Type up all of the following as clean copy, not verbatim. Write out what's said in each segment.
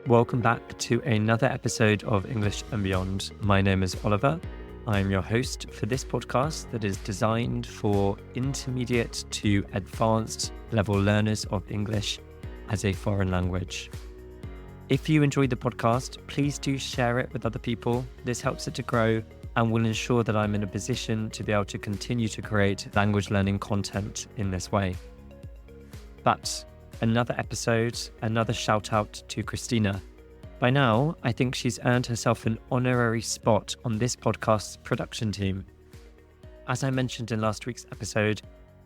Welcome back to another episode of English and Beyond. My name is Oliver. I'm your host for this podcast that is designed for intermediate to advanced level learners of English as a foreign language. If you enjoyed the podcast, please do share it with other people. This helps it to grow and will ensure that I'm in a position to be able to continue to create language learning content in this way. But another episode, another shout out to Christina. By now, I think she's earned herself an honorary spot on this podcast's production team. As I mentioned in last week's episode,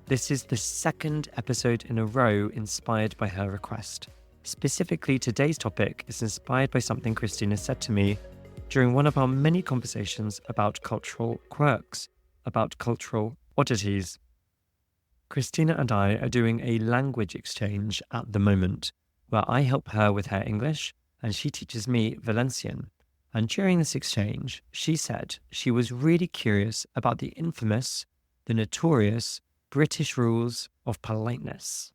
this is the second episode in a row inspired by her request. Specifically, today's topic is inspired by something Christina said to me during one of our many conversations about cultural quirks, about cultural oddities. Christina and I are doing a language exchange at the moment, where I help her with her English and she teaches me Valencian. And during this exchange, she said she was really curious about the infamous, the notorious British rules of politeness.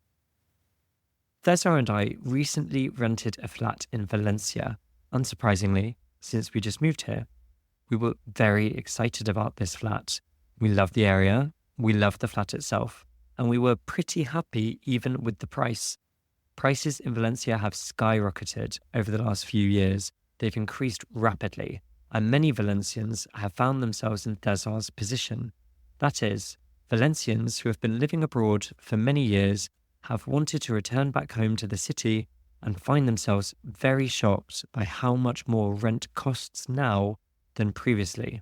César and I recently rented a flat in Valencia, unsurprisingly, since we just moved here. We were very excited about this flat. We love the area, we love the flat itself, and we were pretty happy even with the price. Prices in Valencia have skyrocketed over the last few years. They've increased rapidly, and many Valencians have found themselves in César's position. That is, Valencians who have been living abroad for many years have wanted to return back home to the city and find themselves very shocked by how much more rent costs now than previously.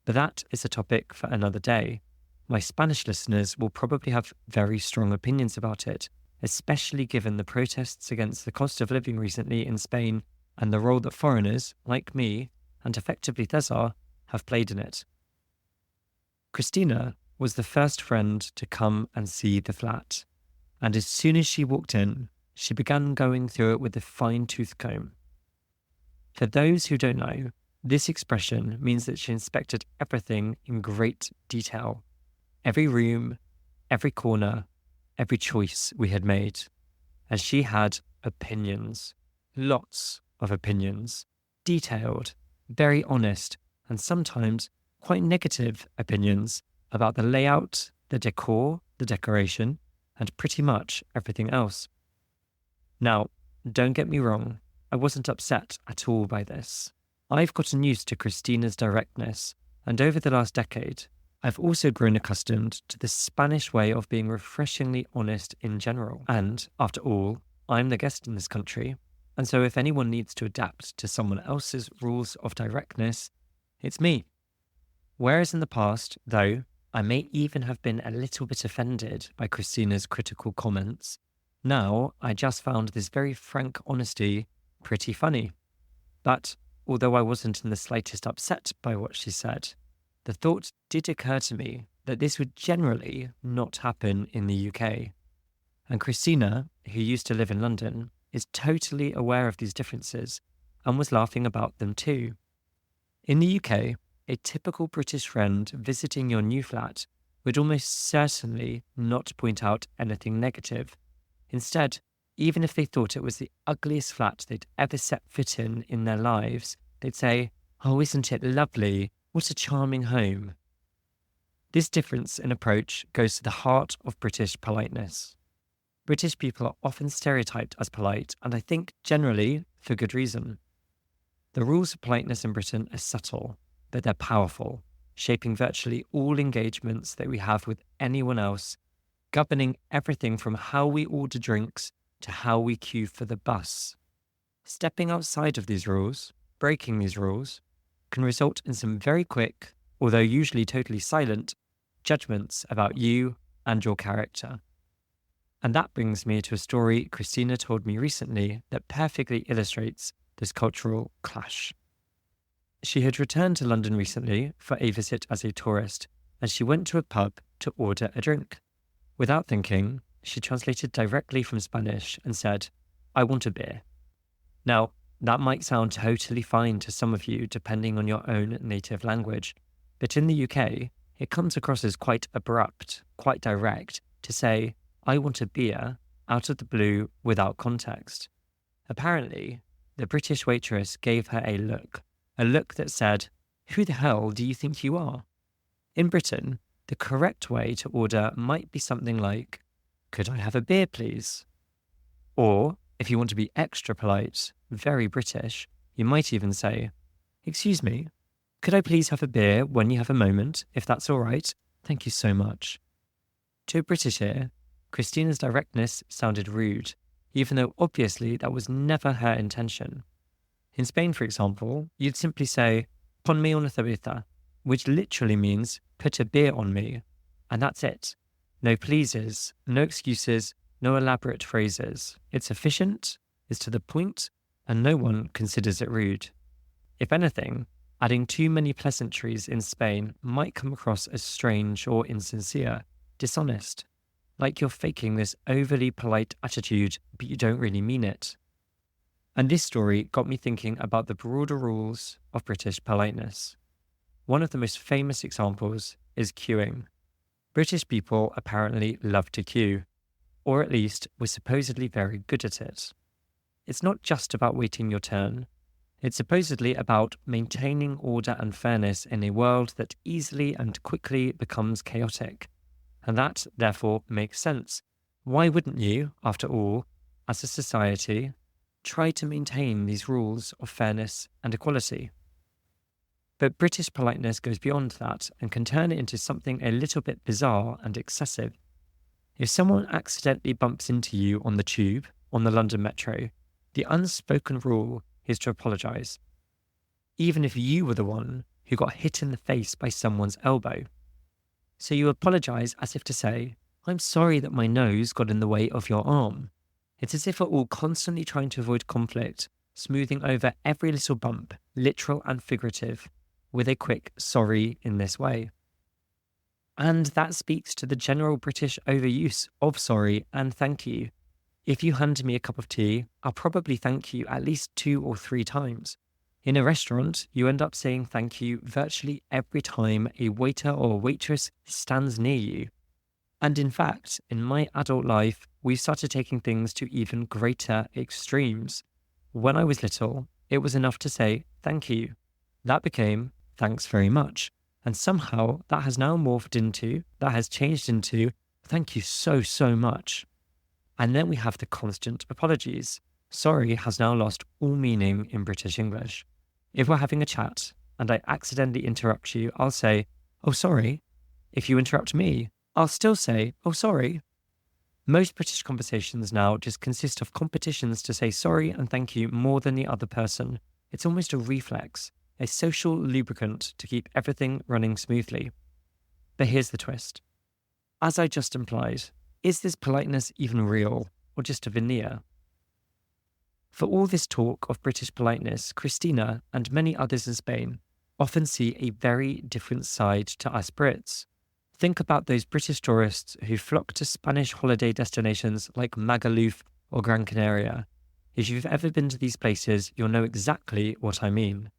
But that is a topic for another day. My Spanish listeners will probably have very strong opinions about it, especially given the protests against the cost of living recently in Spain and the role that foreigners, like me, and effectively César, have played in it. Christina was the first friend to come and see the flat, and as soon as she walked in, she began going through it with a fine-tooth comb. For those who don't know, this expression means that she inspected everything in great detail. Every room, every corner, every choice we had made. And she had opinions, lots of opinions, detailed, very honest, and sometimes quite negative opinions about the layout, the decor, the decoration, and pretty much everything else. Now, don't get me wrong, I wasn't upset at all by this. I've gotten used to Christina's directness, and over the last decade, I've also grown accustomed to the Spanish way of being refreshingly honest in general. And, after all, I'm the guest in this country, and so if anyone needs to adapt to someone else's rules of directness, it's me. Whereas in the past, though, I may even have been a little bit offended by Christina's critical comments, now I just found this very frank honesty pretty funny. But, although I wasn't in the slightest upset by what she said, the thought did occur to me that this would generally not happen in the UK. And Christina, who used to live in London, is totally aware of these differences and was laughing about them too. In the UK, a typical British friend visiting your new flat would almost certainly not point out anything negative. Instead, even if they thought it was the ugliest flat they'd ever set foot in their lives, they'd say, "Oh, isn't it lovely? What a charming home." This difference in approach goes to the heart of British politeness. British people are often stereotyped as polite, and I think generally for good reason. The rules of politeness in Britain are subtle, but they're powerful, shaping virtually all engagements that we have with anyone else, governing everything from how we order drinks to how we queue for the bus. Stepping outside of these rules, breaking these rules, can result in some very quick, although usually totally silent, judgments about you and your character. And that brings me to a story Christina told me recently that perfectly illustrates this cultural clash. She had returned to London recently for a visit as a tourist, and she went to a pub to order a drink. Without thinking, she translated directly from Spanish and said, "I want a beer." Now, that might sound totally fine to some of you depending on your own native language, but in the UK, it comes across as quite abrupt, quite direct, to say, "I want a beer," out of the blue without context. Apparently, the British waitress gave her a look that said, "Who the hell do you think you are?" In Britain, the correct way to order might be something like, "Could I have a beer, please?" Or, if you want to be extra polite, very British, you might even say, "Excuse me, could I please have a beer when you have a moment, if that's all right? Thank you so much." To a British ear, Christina's directness sounded rude, even though obviously that was never her intention. In Spain, for example, you'd simply say, "Ponme una cerveza," which literally means, "Put a beer on me." And that's it. No pleases, no excuses, no elaborate phrases. It's efficient, it's to the point, and no one considers it rude. If anything, adding too many pleasantries in Spain might come across as strange or insincere, dishonest, like you're faking this overly polite attitude, but you don't really mean it. And this story got me thinking about the broader rules of British politeness. One of the most famous examples is queuing. British people apparently love to queue, or at least were supposedly very good at it. It's not just about waiting your turn. It's supposedly about maintaining order and fairness in a world that easily and quickly becomes chaotic. And that, therefore, makes sense. Why wouldn't you, after all, as a society, try to maintain these rules of fairness and equality? But British politeness goes beyond that and can turn it into something a little bit bizarre and excessive. If someone accidentally bumps into you on the tube, on the London Metro, the unspoken rule is to apologise, even if you were the one who got hit in the face by someone's elbow. So you apologise as if to say, "I'm sorry that my nose got in the way of your arm." It's as if we're all constantly trying to avoid conflict, smoothing over every little bump, literal and figurative, with a quick sorry in this way. And that speaks to the general British overuse of sorry and thank you. If you hand me a cup of tea, I'll probably thank you at least 2 or 3 times. In a restaurant, you end up saying thank you virtually every time a waiter or waitress stands near you. And in fact, in my adult life, we started taking things to even greater extremes. When I was little, it was enough to say thank you. That became thanks very much. And somehow that has now changed into thank you so, so much. And then we have the constant apologies. Sorry has now lost all meaning in British English. If we're having a chat and I accidentally interrupt you, I'll say, "Oh, sorry." If you interrupt me, I'll still say, "Oh, sorry." Most British conversations now just consist of competitions to say sorry and thank you more than the other person. It's almost a reflex, a social lubricant to keep everything running smoothly. But here's the twist. As I just implied, is this politeness even real or just a veneer? For all this talk of British politeness, Christina and many others in Spain often see a very different side to us Brits. Think about those British tourists who flock to Spanish holiday destinations like Magaluf or Gran Canaria. If you've ever been to these places, you'll know exactly what I mean.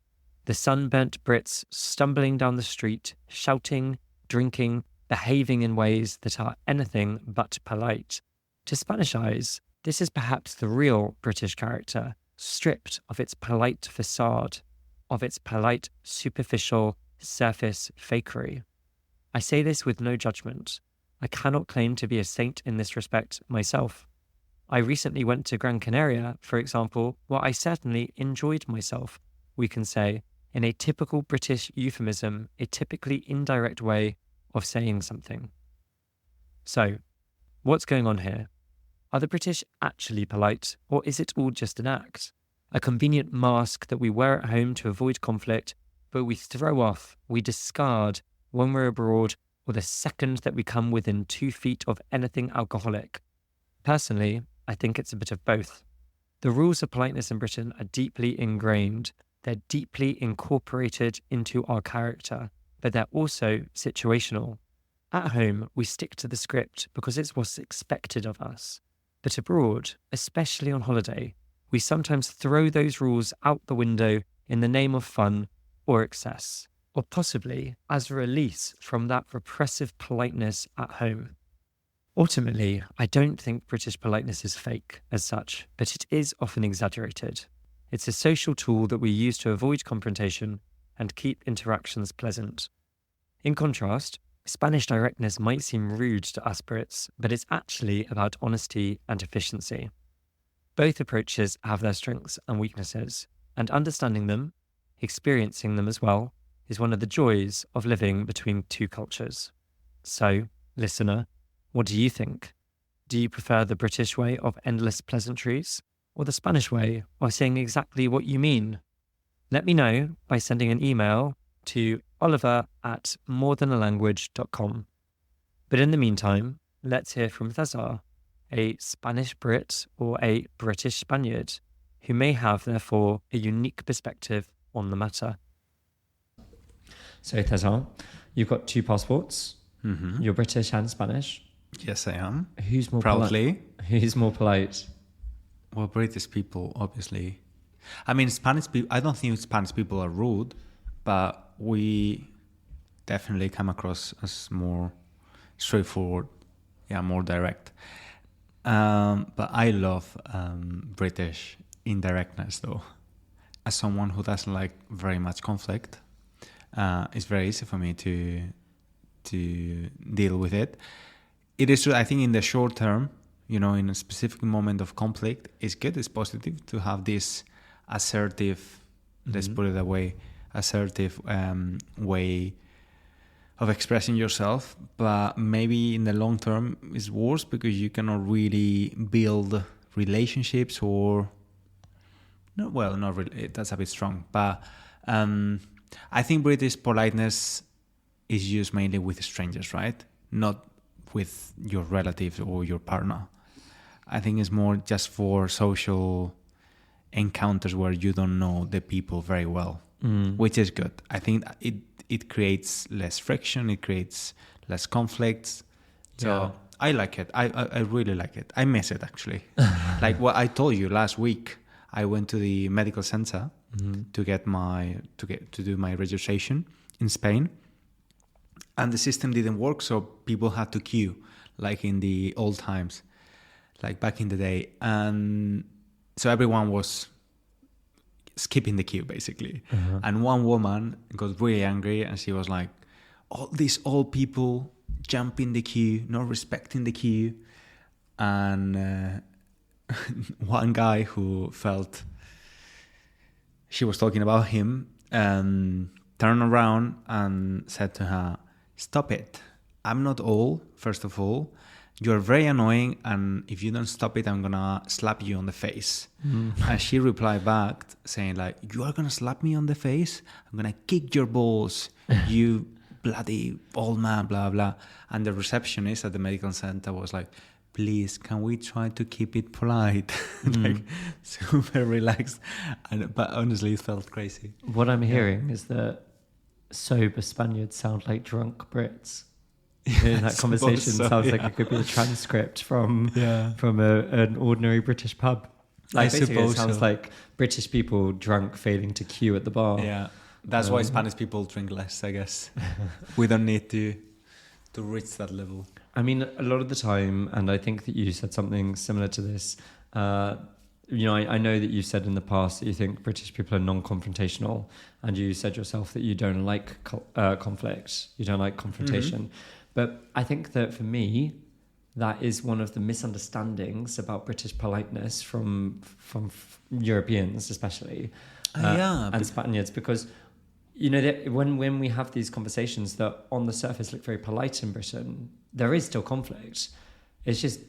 The sunburnt Brits stumbling down the street, shouting, drinking, behaving in ways that are anything but polite. To Spanish eyes, this is perhaps the real British character, stripped of its polite facade, of its polite, superficial, surface fakery. I say this with no judgment. I cannot claim to be a saint in this respect myself. I recently went to Gran Canaria, for example, where I certainly enjoyed myself, we can say, in a typical British euphemism, a typically indirect way of saying something. So, what's going on here? Are the British actually polite, or is it all just an act? A convenient mask that we wear at home to avoid conflict, but we throw off, we discard when we're abroad, or the second that we come within 2 feet of anything alcoholic? Personally, I think it's a bit of both. The rules of politeness in Britain are deeply ingrained. They're deeply incorporated into our character, but they're also situational. At home, we stick to the script because it's what's expected of us. But abroad, especially on holiday, we sometimes throw those rules out the window in the name of fun or excess, or possibly as a release from that repressive politeness at home. Ultimately, I don't think British politeness is fake as such, but it is often exaggerated. It's a social tool that we use to avoid confrontation and keep interactions pleasant. In contrast, Spanish directness might seem rude to us Brits, but it's actually about honesty and efficiency. Both approaches have their strengths and weaknesses, and understanding them, experiencing them as well, is one of the joys of living between two cultures. So, listener, what do you think? Do you prefer the British way of endless pleasantries, or the Spanish way of saying exactly what you mean? Let me know by sending an email to oliver@morethan.a language.com. But in the meantime, let's hear from César, a Spanish Brit or a British Spaniard, who may have, therefore, a unique perspective on the matter. So, César, you've got 2 passports. Mm-hmm. You're British and Spanish. Yes, I am. Who's more proudly? Who's more polite? Well, British people, obviously. I mean, Spanish people. I don't think Spanish people are rude, but we definitely come across as more straightforward, more direct. But I love British indirectness, though. As someone who doesn't like very much conflict, it's very easy for me to deal with it. It is true. I think in the short term, in a specific moment of conflict, it's good. It's positive to have this assertive, let's put it that way, assertive way of expressing yourself. But maybe in the long term, it's worse because you cannot really build relationships or... No, well, not really. That's a bit strong. But I think British politeness is used mainly with strangers, right? Not with your relatives or your partner. I think it's more just for social encounters where you don't know the people very well, which is good. I think it creates less friction, it creates less conflicts. So I like it. I really like it. I miss it, actually. Like what I told you last week, I went to the medical center to do my registration in Spain, and the system didn't work, so people had to queue like in the old times, like back in the day, and so everyone was skipping the queue basically. And one woman got really angry, and she was like, all these old people jumping the queue, not respecting the queue. And one guy who felt she was talking about him turned around and said to her, "Stop it. I'm not old, first of all. You're very annoying, and if you don't stop it, I'm gonna slap you on the face." And she replied back saying like, "You are gonna slap me on the face? I'm gonna kick your balls, you bloody old man, blah, blah." And the receptionist at the medical center was like, "Please, can we try to keep it polite?" Like super relaxed. But honestly, it felt crazy. What I'm hearing is that sober Spaniards sound like drunk Brits. That conversation sounds like it could be a transcript from an ordinary British pub. Like, basically, it sounds like British people drunk failing to queue at the bar. Yeah, that's why Spanish people drink less, I guess. We don't need to reach that level. I mean, a lot of the time, and I think that you said something similar to this. I know that you said in the past that you think British people are non-confrontational, and you said yourself that you don't like conflict, you don't like confrontation. But I think that for me, that is one of the misunderstandings about British politeness from Europeans, especially, and Spaniards, because when we have these conversations that on the surface look very polite in Britain, there is still conflict. It's just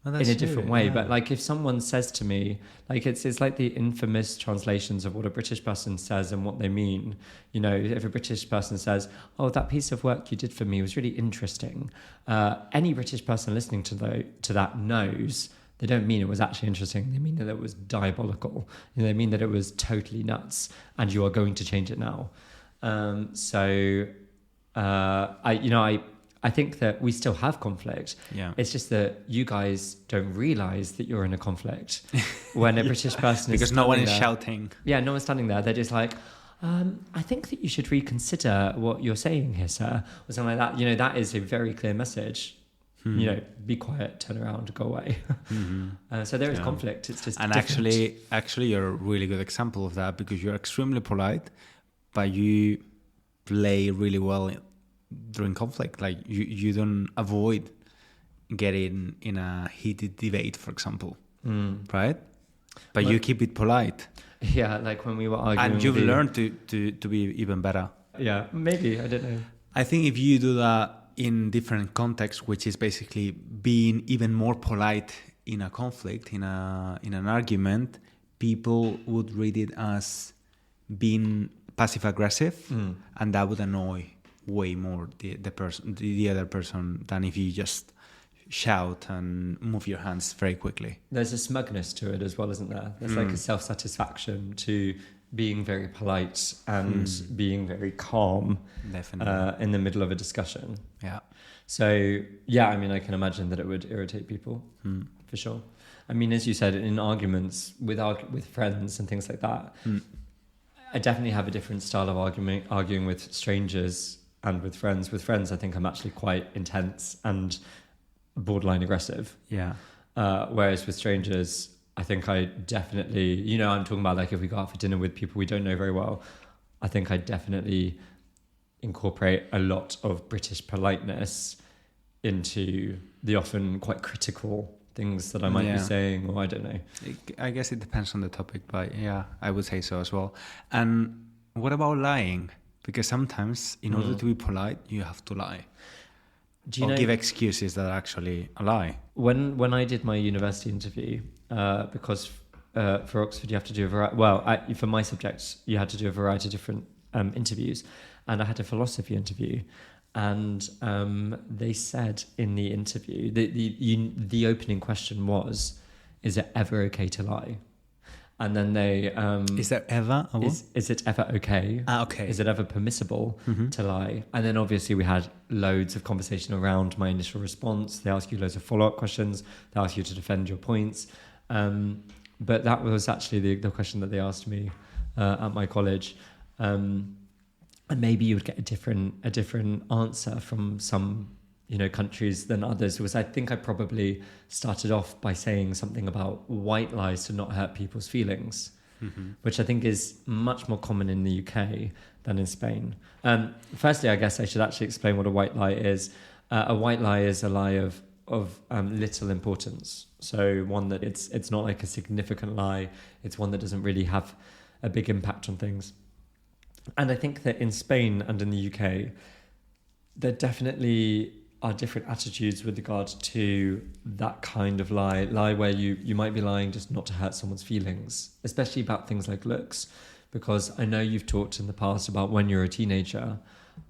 in a different way. But like if someone says to me, like it's like the infamous translations of what a British person says and what they mean. If a British person says, "Oh, that piece of work you did for me was really interesting," any British person listening to that knows they don't mean it was actually interesting. They mean that it was diabolical. They mean that it was totally nuts, and you are going to change it now. I think that we still have conflict. Yeah. It's just that you guys don't realise that you're in a conflict when a British person is because no one is shouting. Yeah, no one's standing there. They're just like, "I think that you should reconsider what you're saying here, sir," or something like that. That is a very clear message. be quiet, turn around, go away. So there is conflict. It's just and different. actually, you're a really good example of that because you're extremely polite, but you play really well during conflict. Like you don't avoid getting in a heated debate, for example, right? But you keep it polite. Yeah, like when we were arguing. And you've learned to be even better. Yeah, maybe. I don't know. I think if you do that in different contexts, which is basically being even more polite in a conflict, in an argument, people would read it as being passive aggressive, and that would annoy way more the other person than if you just shout and move your hands very quickly. There's a smugness to it as well, isn't there? There's like a self-satisfaction to being very polite and being very calm. Definitely. In the middle of a discussion. Yeah. So, yeah, I mean, I can imagine that it would irritate people, for sure. I mean, as you said, in arguments with friends and things like that, I definitely have a different style of arguing with strangers and with friends. With friends, I think I'm actually quite intense and borderline aggressive. Yeah. Whereas with strangers, I think I definitely, I'm talking about like if we go out for dinner with people we don't know very well, I think I definitely incorporate a lot of British politeness into the often quite critical things that I might be saying, or I don't know. I guess it depends on the topic, but yeah, I would say so as well. And what about lying? Because sometimes in order to be polite, you have to lie. Or give excuses that are actually a lie. When I did my university interview, because for Oxford you have to do for my subject you had to do a variety of different interviews, and I had a philosophy interview, and they said in the interview the opening question was, "Is it ever okay to lie?" And then they is there ever is it ever okay? Okay. Is it ever permissible to lie? And then obviously we had loads of conversation around my initial response. They ask you loads of follow-up questions. They ask you to defend your points. But that was actually the question that they asked me at my college. And maybe you would get a different answer from some countries than others. Was I think I probably started off by saying something about white lies to not hurt people's feelings, which I think is much more common in the UK than in Spain. Firstly, I guess I should actually explain what a white lie is. A white lie is a lie of little importance. So one that it's not like a significant lie. It's one that doesn't really have a big impact on things. And I think that in Spain and in the UK, there definitely are different attitudes with regard to that kind of lie where you might be lying just not to hurt someone's feelings, especially about things like looks. Because I know you've talked in the past about when you're a teenager,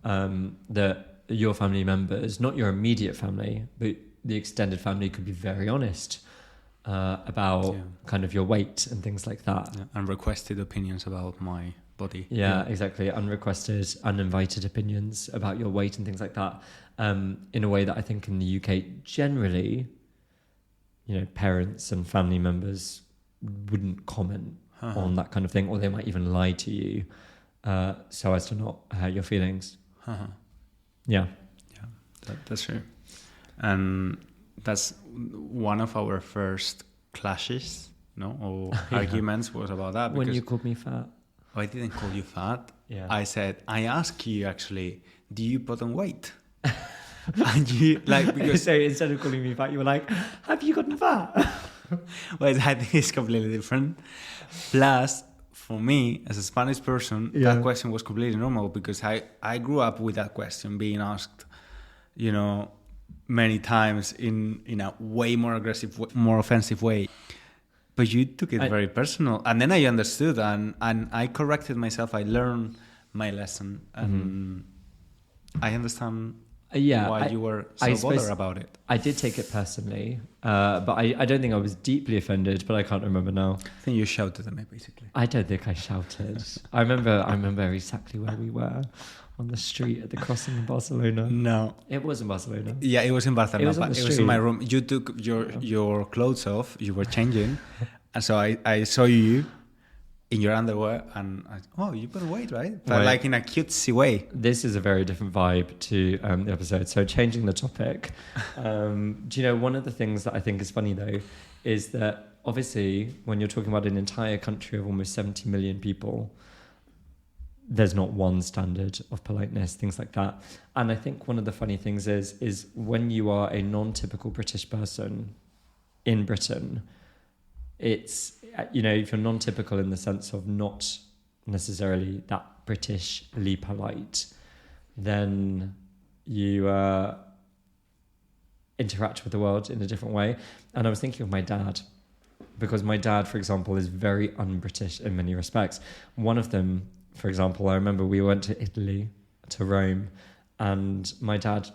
that your family members, not your immediate family, but the extended family could be very honest about kind of your weight and things like that. Yeah. And requested opinions about my body. Yeah, exactly. Unrequested, uninvited opinions about your weight and things like that. In a way that I think in the UK generally, parents and family members wouldn't comment on that kind of thing, or they might even lie to you so as to not hurt your feelings. Yeah. That's true. And that's one of our first clashes, or arguments was about that. When you called me fat. I didn't call you fat. Yeah. I said, I asked you actually, do you put on weight? And you because so instead of calling me fat, you were like, have you gotten fat? Well, I think it's completely different. Plus, for me, as a Spanish person, that question was completely normal because I grew up with that question being asked, many times in a way more aggressive, more offensive way. But you took it very personal. And then I understood and I corrected myself. I learned my lesson. And I understand why you were so bothered about it. I did take it personally. But I don't think I was deeply offended, but I can't remember now. I think you shouted at me, basically. I don't think I shouted. I remember exactly where we were. On the street at the crossing in Barcelona. No. It was in Barcelona. Yeah, it was in Barcelona, it was in my room. You took your clothes off, you were changing, and so I saw you in your underwear and you put weight, right? But Right. like in a cutesy way. This is a very different vibe to the episode. So changing the topic. Do you know, one of the things that I think is funny though, is that obviously when you're talking about an entire country of almost 70 million people, there's not one standard of politeness, things like that. And I think one of the funny things is when you are a non-typical British person in Britain, it's, you know, if you're non-typical in the sense of not necessarily that Britishly polite, then you interact with the world in a different way. And I was thinking of my dad, because my dad, for example, is very un-British in many respects. One of them, for example, I remember we went to Italy, to Rome, and my dad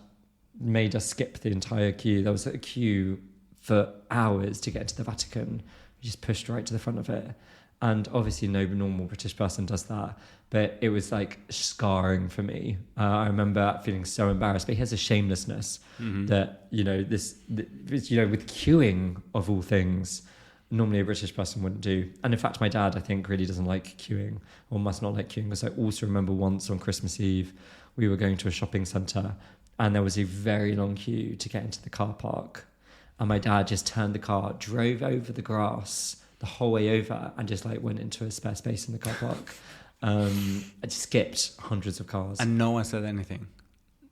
made us skip the entire queue. There was a queue for hours to get to the Vatican. We just pushed right to the front of it. And obviously no normal British person does that, but it was like scarring for me. I remember feeling so embarrassed, but he has a shamelessness that, you know, you know, with queuing of all things, normally a British person wouldn't do. And in fact, my dad, I think, really doesn't like queuing, or must not like queuing, because I also remember once on Christmas Eve, we were going to a shopping centre and there was a very long queue to get into the car park. And my dad just turned the car, drove over the grass the whole way over, and just like went into a spare space in the car park. I just skipped hundreds of cars. And no one said anything.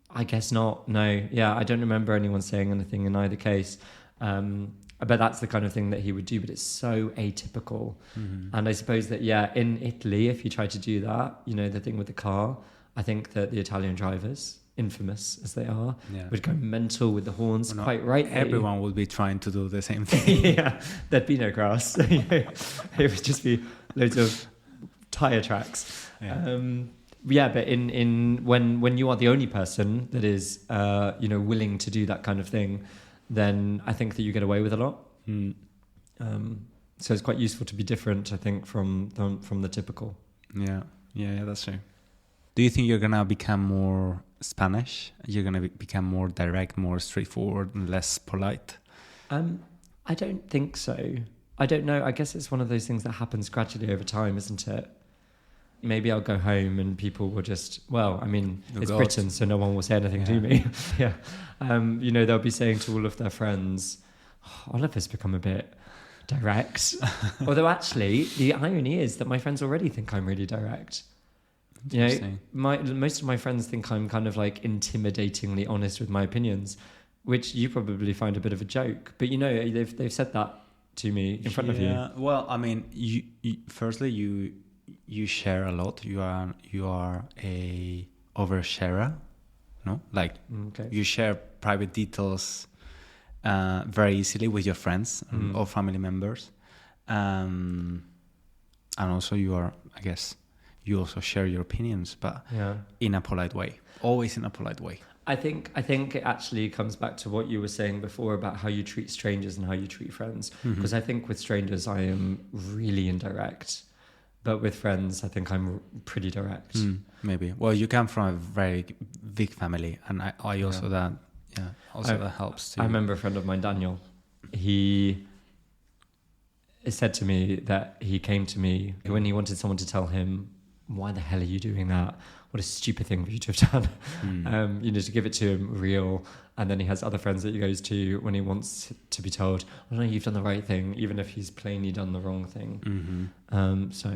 I guess not. No. Yeah, I don't remember anyone saying anything in either case. But that's the kind of thing that he would do, but it's so atypical. And I suppose that, yeah, in Italy, if you try to do that, you know, the thing with the car, I think that the Italian drivers, infamous as they are, would go mental with the horns, quite right. Everyone would be trying to do the same thing. Yeah, there'd be no grass. It would just be loads of tyre tracks. Yeah, but in when you are the only person that is you know, willing to do that kind of thing, then I think that you get away with a lot. So it's quite useful to be different, I think, from the typical. Yeah, that's true. Do you think you're gonna become more Spanish? You're gonna become more direct, more straightforward, and less polite? I don't think so. I don't know. I guess it's one of those things that happens gradually over time, isn't it? Maybe I'll go home and people will just, well, I mean, it's Britain, so no one will say anything to me. Yeah. You know, they'll be saying to all of their friends, Oliver's become a bit direct. Although actually, the irony is that my friends already think I'm really direct. You know, most of my friends think I'm kind of like intimidatingly honest with my opinions, which you probably find a bit of a joke. But you know, they've said that to me in front of you. Well, I mean, you firstly you share a lot. You are a oversharer, no? Like you share private details very easily with your friends or family members, and also you are, I guess, you also share your opinions, but in a polite way, always in a polite way. I think it actually comes back to what you were saying before about how you treat strangers and how you treat friends. Because I think with strangers, I am really indirect. But with friends, I think I'm pretty direct. Maybe. Well, you come from a very big family, and I also that helps too. I remember a friend of mine, Daniel. He said to me that he came to me when he wanted someone to tell him, why the hell are you doing that? What a stupid thing for you to have done. You know, to give it to him real. And then he has other friends that he goes to when he wants to be told, oh no, you've done the right thing, even if he's plainly done the wrong thing. So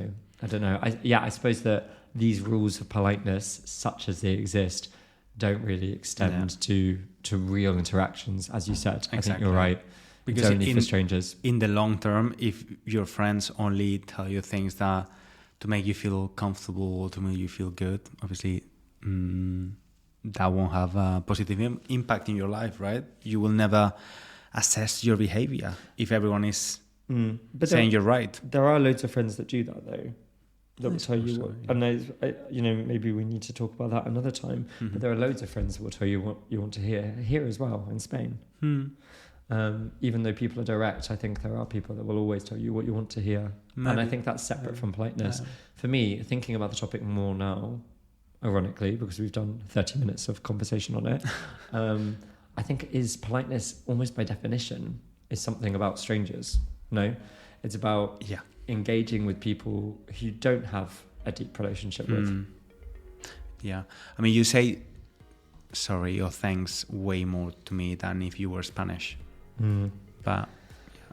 I don't know. I suppose that these rules of politeness, such as they exist, don't really extend to real interactions, as you said. Exactly. I think you're right. Because it's only for strangers. In the long term, if your friends only tell you things that to make you feel comfortable, to make you feel good, obviously that won't have a positive impact in your life, right? You will never assess your behavior if everyone is saying you're right. There are loads of friends that do that, though. That will tell you what, and you know, maybe we need to talk about that another time. But there are loads of friends that will tell you what you want to hear here as well in Spain. Even though people are direct, I think there are people that will always tell you what you want to hear. Maybe. And I think that's separate from politeness. For me, thinking about the topic more now, ironically, because we've done 30 minutes of conversation on it, I think politeness, almost by definition, is something about strangers. No? It's about engaging with people who you don't have a deep relationship with. Yeah. I mean, you say sorry or thanks way more to me than if you were Spanish. But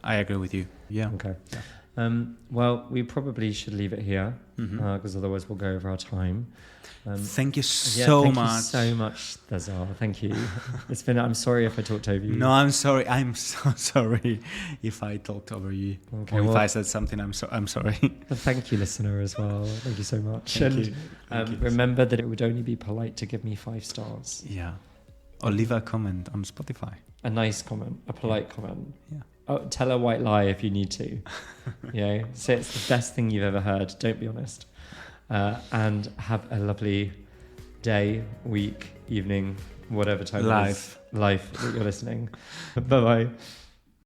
I agree with you. Yeah. Okay. Well, we probably should leave it here because otherwise we'll go over our time. Thank you so much. Thank you so much, César. Thank you. I'm sorry if I talked over you. No, I'm sorry. I'm so sorry if I talked over you. Okay, or if I said something, I'm sorry. Thank you, listener, as well. Thank you so much. Thank you. Remember that it would only be polite to give me 5 stars. Yeah. Or leave a comment on Spotify. A nice comment, a polite comment. Yeah. Oh, tell a white lie if you need to. Say it's the best thing you've ever heard. Don't be honest. And have a lovely day, week, evening, whatever time it is. Life that you're listening. Bye-bye.